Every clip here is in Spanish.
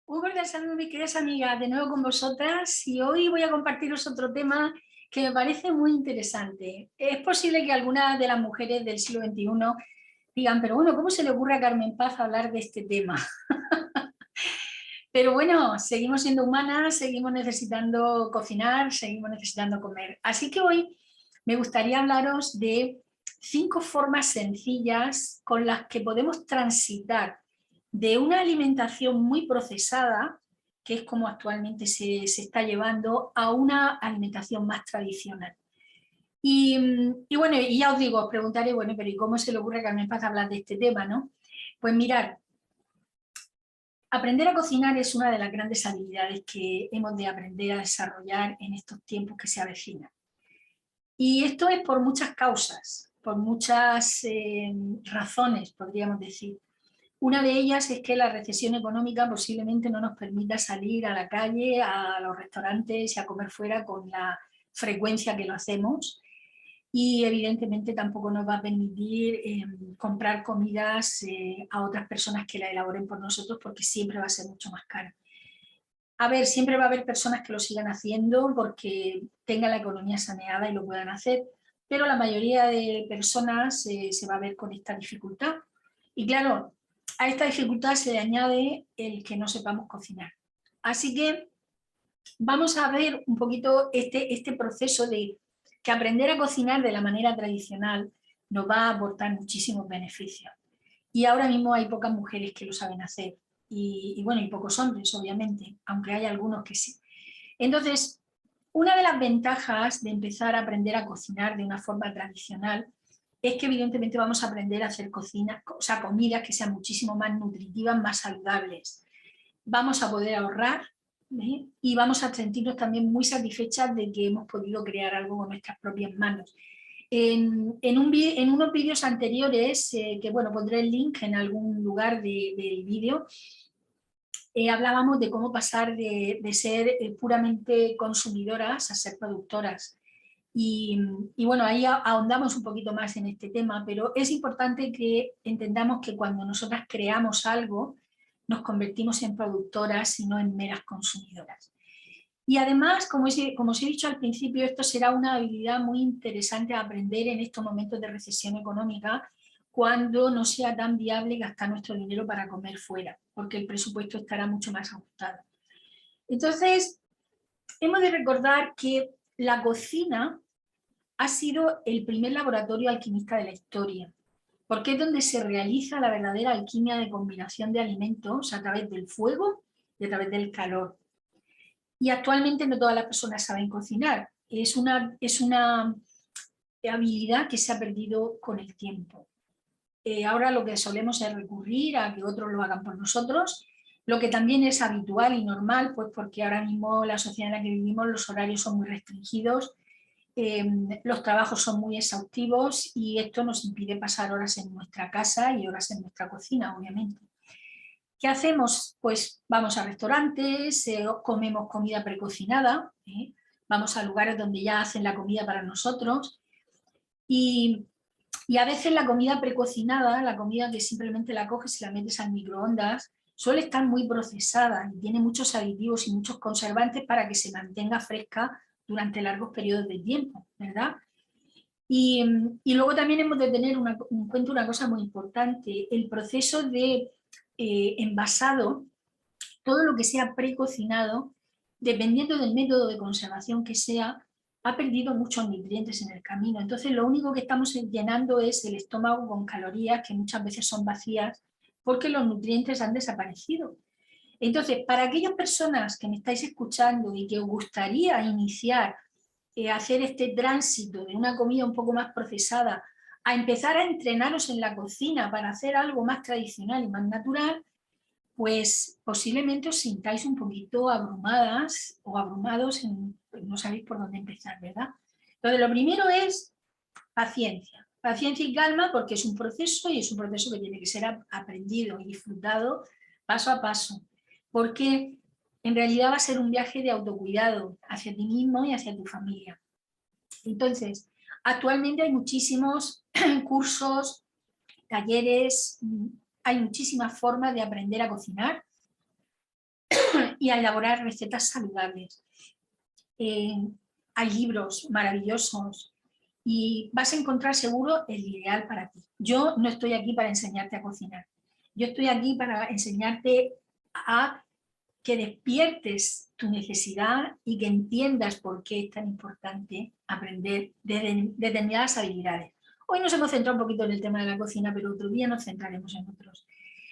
Un cordial saludo, mis queridas amigas, de nuevo con vosotras, y hoy voy a compartiros otro tema que me parece muy interesante. Es posible que algunas de las mujeres del siglo XXI digan, pero bueno, ¿cómo se le ocurre a Carmen Paz hablar de este tema? Pero bueno, seguimos siendo humanas, seguimos necesitando cocinar, seguimos necesitando comer. Así que hoy me gustaría hablaros de 5 formas sencillas con las que podemos transitar de una alimentación muy procesada, que es como actualmente se está llevando, a una alimentación más tradicional. Y bueno, y ya os digo, os preguntaré, bueno, pero ¿y cómo se le ocurre a Carmen Paz hablar de este tema, no? Pues mirad, aprender a cocinar es una de las grandes habilidades que hemos de aprender a desarrollar en estos tiempos que se avecinan. Y esto es por muchas causas, por muchas razones, podríamos decir. Una de ellas es que la recesión económica posiblemente no nos permita salir a la calle, a los restaurantes y a comer fuera con la frecuencia que lo hacemos, y evidentemente tampoco nos va a permitir comprar comidas a otras personas que la elaboren por nosotros, porque siempre va a ser mucho más caro. A ver, siempre va a haber personas que lo sigan haciendo porque tengan la economía saneada y lo puedan hacer, pero la mayoría de personas se va a ver con esta dificultad. Y claro, a esta dificultad se le añade el que no sepamos cocinar. Así que vamos a ver un poquito este proceso de que aprender a cocinar de la manera tradicional nos va a aportar muchísimos beneficios. Y ahora mismo hay pocas mujeres que lo saben hacer. Y bueno, y pocos hombres, obviamente, aunque hay algunos que sí. Entonces, una de las ventajas de empezar a aprender a cocinar de una forma tradicional es que evidentemente vamos a aprender a hacer cocina, o sea, comidas que sean muchísimo más nutritivas, más saludables. Vamos a poder ahorrar, ¿eh? Y vamos a sentirnos también muy satisfechas de que hemos podido crear algo con nuestras propias manos. En unos vídeos anteriores, que bueno, pondré el link en algún lugar del vídeo, hablábamos de cómo pasar de ser puramente consumidoras a ser productoras. Y bueno, ahí ahondamos un poquito más en este tema, pero es importante que entendamos que cuando nosotras creamos algo, nos convertimos en productoras y no en meras consumidoras. Y además, como os he dicho al principio, esto será una habilidad muy interesante a aprender en estos momentos de recesión económica, cuando no sea tan viable gastar nuestro dinero para comer fuera, porque el presupuesto estará mucho más ajustado. Entonces, hemos de recordar que la cocina ha sido el primer laboratorio alquimista de la historia, porque es donde se realiza la verdadera alquimia de combinación de alimentos a través del fuego y a través del calor. Y actualmente no todas las personas saben cocinar. Es una habilidad que se ha perdido con el tiempo. Ahora lo que solemos es recurrir a que otros lo hagan por nosotros, lo que también es habitual y normal, pues porque ahora mismo la sociedad en la que vivimos, los horarios son muy restringidos, los trabajos son muy exhaustivos y esto nos impide pasar horas en nuestra casa y horas en nuestra cocina, obviamente. ¿Qué hacemos? Pues vamos a restaurantes, comemos comida precocinada, vamos a lugares donde ya hacen la comida para nosotros, y, y a veces la comida precocinada, la comida que simplemente la coges y la metes al microondas, suele estar muy procesada y tiene muchos aditivos y muchos conservantes para que se mantenga fresca durante largos periodos de tiempo, ¿verdad? Y luego también hemos de tener en cuenta una cosa muy importante: el proceso de envasado, todo lo que sea precocinado, dependiendo del método de conservación que sea, ha perdido muchos nutrientes en el camino. Entonces lo único que estamos llenando es el estómago con calorías que muchas veces son vacías, porque los nutrientes han desaparecido. Entonces, para aquellas personas que me estáis escuchando y que os gustaría iniciar hacer este tránsito de una comida un poco más procesada a empezar a entrenaros en la cocina para hacer algo más tradicional y más natural, pues posiblemente os sintáis un poquito abrumadas o abrumados, pues no sabéis por dónde empezar, ¿verdad? Entonces, lo primero es paciencia. Paciencia y calma, porque es un proceso, y es un proceso que tiene que ser aprendido y disfrutado paso a paso. Porque en realidad va a ser un viaje de autocuidado hacia ti mismo y hacia tu familia. Entonces, actualmente hay muchísimos cursos, talleres, hay muchísimas formas de aprender a cocinar. y a elaborar recetas saludables. Hay libros maravillosos y vas a encontrar seguro el ideal para ti. Yo no estoy aquí para enseñarte a cocinar. Yo estoy aquí para enseñarte a que despiertes tu necesidad y que entiendas por qué es tan importante aprender determinadas habilidades. Hoy nos hemos centrado un poquito en el tema de la cocina, pero otro día nos centraremos en otros.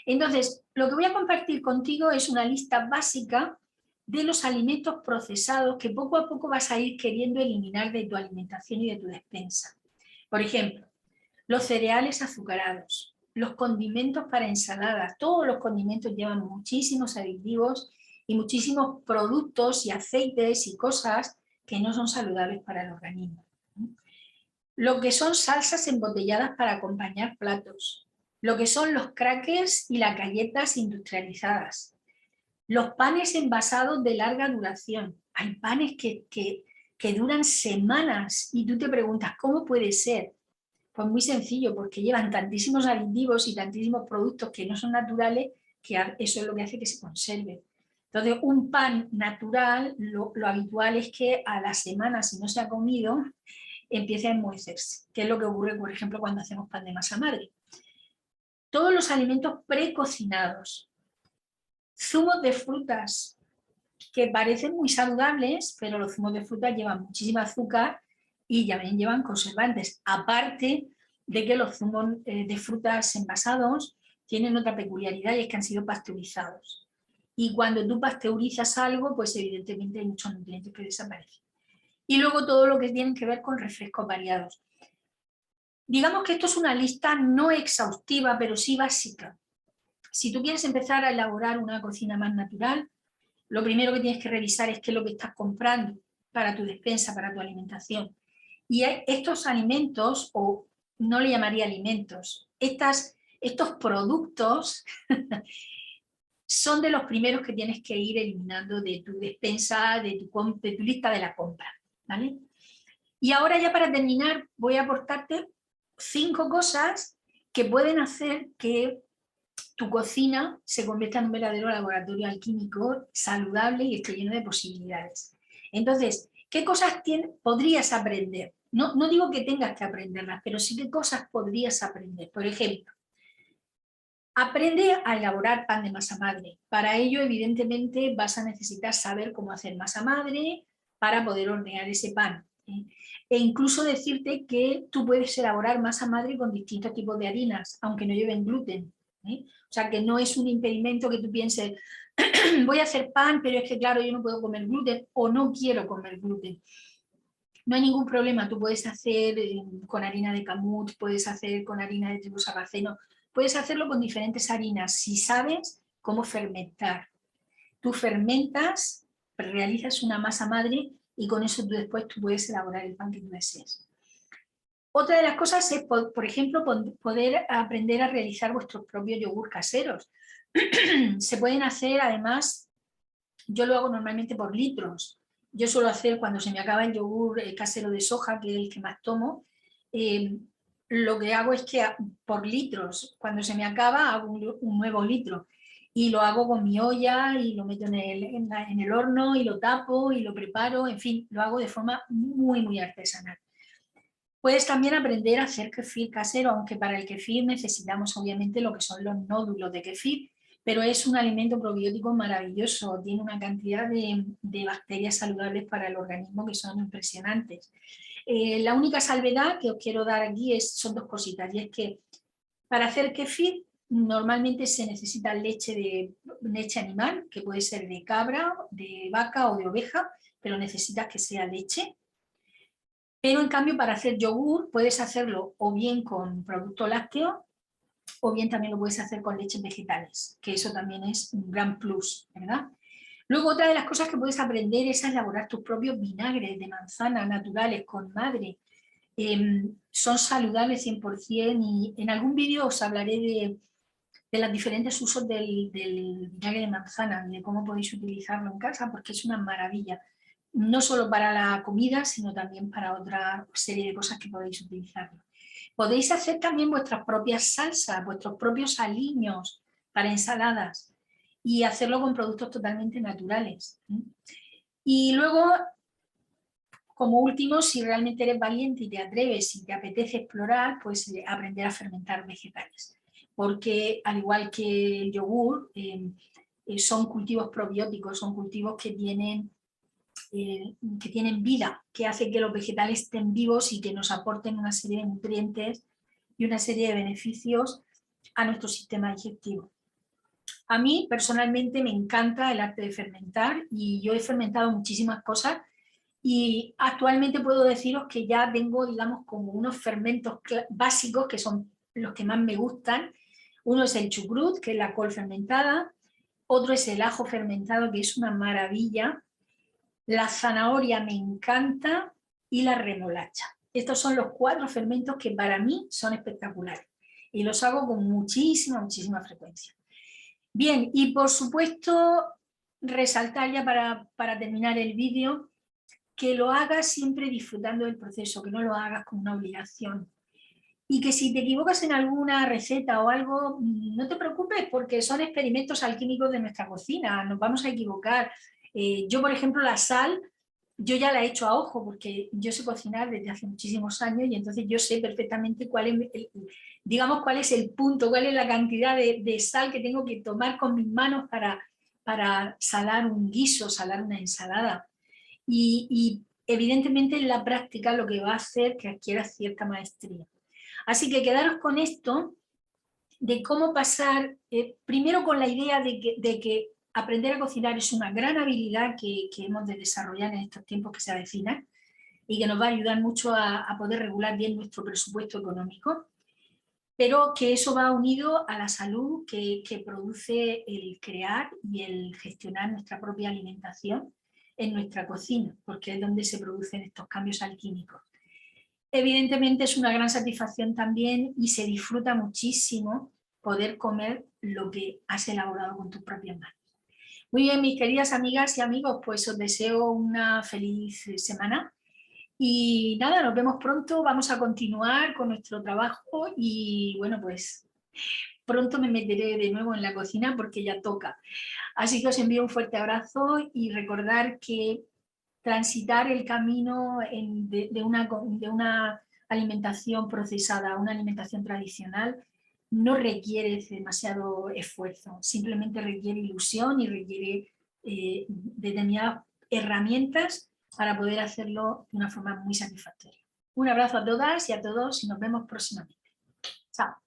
Entonces, lo que voy a compartir contigo es una lista básica de los alimentos procesados que poco a poco vas a ir queriendo eliminar de tu alimentación y de tu despensa. Por ejemplo, los cereales azucarados, los condimentos para ensaladas, todos los condimentos llevan muchísimos aditivos y muchísimos productos y aceites y cosas que no son saludables para el organismo. Lo que son salsas embotelladas para acompañar platos, lo que son los crackers y las galletas industrializadas, los panes envasados de larga duración. Hay panes que duran semanas y tú te preguntas, ¿cómo puede ser? Pues muy sencillo, porque llevan tantísimos aditivos y tantísimos productos que no son naturales que eso es lo que hace que se conserve. Entonces, un pan natural, lo habitual es que a la semana, si no se ha comido, empiece a enmohecerse, que es lo que ocurre, por ejemplo, cuando hacemos pan de masa madre. Todos los alimentos precocinados, zumos de frutas, que parecen muy saludables, pero los zumos de frutas llevan muchísimo azúcar y también llevan conservantes, aparte de que los zumos de frutas envasados tienen otra peculiaridad y es que han sido pasteurizados. Y cuando tú pasteurizas algo, pues evidentemente hay muchos nutrientes que desaparecen. Y luego todo lo que tiene que ver con refrescos variados. Digamos que esto es una lista no exhaustiva, pero sí básica. Si tú quieres empezar a elaborar una cocina más natural, lo primero que tienes que revisar es qué es lo que estás comprando para tu despensa, para tu alimentación. Y estos alimentos, o no le llamaría alimentos, estos productos son de los primeros que tienes que ir eliminando de tu despensa, de tu lista de la compra, ¿vale? Y ahora ya para terminar voy a aportarte 5 cosas que pueden hacer que tu cocina se convierta en un verdadero laboratorio alquímico saludable y esté lleno de posibilidades. Entonces, ¿qué cosas podrías aprender? No digo que tengas que aprenderlas, pero sí qué cosas podrías aprender. Por ejemplo, aprende a elaborar pan de masa madre. Para ello, evidentemente, vas a necesitar saber cómo hacer masa madre para poder hornear ese pan. E incluso decirte que tú puedes elaborar masa madre con distintos tipos de harinas, aunque no lleven gluten. O sea, que no es un impedimento que tú pienses, voy a hacer pan, pero es que claro, yo no puedo comer gluten o no quiero comer gluten. No hay ningún problema, tú puedes hacer con harina de camut, puedes hacer con harina de trigo sarraceno, puedes hacerlo con diferentes harinas si sabes cómo fermentar. Tú fermentas, realizas una masa madre y con eso tú después tú puedes elaborar el pan que tú desees. Otra de las cosas es, por ejemplo, poder aprender a realizar vuestros propios yogur caseros. Se pueden hacer, además, yo lo hago normalmente por litros. Yo suelo hacer, cuando se me acaba el yogur casero de soja, que es el que más tomo, lo que hago es que por litros, cuando se me acaba, hago un nuevo litro. Y lo hago con mi olla y lo meto en el horno y lo tapo y lo preparo, en fin, lo hago de forma muy, muy artesanal. Puedes también aprender a hacer kefir casero, aunque para el kefir necesitamos obviamente lo que son los nódulos de kefir, pero es un alimento probiótico maravilloso, tiene una cantidad de bacterias saludables para el organismo que son impresionantes. La única salvedad que os quiero dar aquí son 2 cositas, y es que para hacer kefir normalmente se necesita leche animal, que puede ser de cabra, de vaca o de oveja, pero necesitas que sea leche. Pero en cambio para hacer yogur puedes hacerlo o bien con producto lácteo o bien también lo puedes hacer con leches vegetales, que eso también es un gran plus, ¿verdad? Luego otra de las cosas que puedes aprender es a elaborar tus propios vinagres de manzana naturales con madre. Son saludables 100% y en algún vídeo os hablaré de los diferentes usos del vinagre de manzana y de cómo podéis utilizarlo en casa porque es una maravilla. No solo para la comida, sino también para otra serie de cosas que podéis utilizarlo. Podéis hacer también vuestras propias salsas, vuestros propios aliños para ensaladas. y hacerlo con productos totalmente naturales. Y luego, como último, si realmente eres valiente y te atreves y te apetece explorar, pues aprender a fermentar vegetales. Porque al igual que el yogur, son cultivos probióticos, son cultivos que tienen vida, que hace que los vegetales estén vivos y que nos aporten una serie de nutrientes y una serie de beneficios a nuestro sistema digestivo. A mí personalmente me encanta el arte de fermentar y yo he fermentado muchísimas cosas y actualmente puedo deciros que ya tengo, digamos, como unos fermentos básicos que son los que más me gustan. Uno es el chucrut, que es la col fermentada, otro es el ajo fermentado, que es una maravilla, la zanahoria me encanta y la remolacha. Estos son los 4 fermentos que para mí son espectaculares y los hago con muchísima frecuencia. Bien, y por supuesto resaltar ya para terminar el vídeo que lo hagas siempre disfrutando del proceso, que no lo hagas con una obligación. Y que si te equivocas en alguna receta o algo, no te preocupes porque son experimentos alquímicos de nuestra cocina, nos vamos a equivocar. Yo, por ejemplo, la sal, yo ya la he hecho a ojo porque yo sé cocinar desde hace muchísimos años y entonces yo sé perfectamente cuál es, digamos, cuál es el punto, cuál es la cantidad de sal que tengo que tomar con mis manos para salar un guiso, salar una ensalada. Y evidentemente en la práctica lo que va a hacer que adquieras cierta maestría. Así que quedaros con esto de cómo pasar, primero con la idea de que aprender a cocinar es una gran habilidad que hemos de desarrollar en estos tiempos que se avecinan y que nos va a ayudar mucho a poder regular bien nuestro presupuesto económico, pero que eso va unido a la salud que produce el crear y el gestionar nuestra propia alimentación en nuestra cocina, porque es donde se producen estos cambios alquímicos. Evidentemente es una gran satisfacción también y se disfruta muchísimo poder comer lo que has elaborado con tus propias manos. Muy bien, mis queridas amigas y amigos, pues os deseo una feliz semana y nada, nos vemos pronto, vamos a continuar con nuestro trabajo y bueno, pues pronto me meteré de nuevo en la cocina porque ya toca. Así que os envío un fuerte abrazo y recordar que transitar el camino de una alimentación procesada a una alimentación tradicional no requiere demasiado esfuerzo, simplemente requiere ilusión y requiere determinadas herramientas para poder hacerlo de una forma muy satisfactoria. Un abrazo a todas y a todos y nos vemos próximamente. Chao.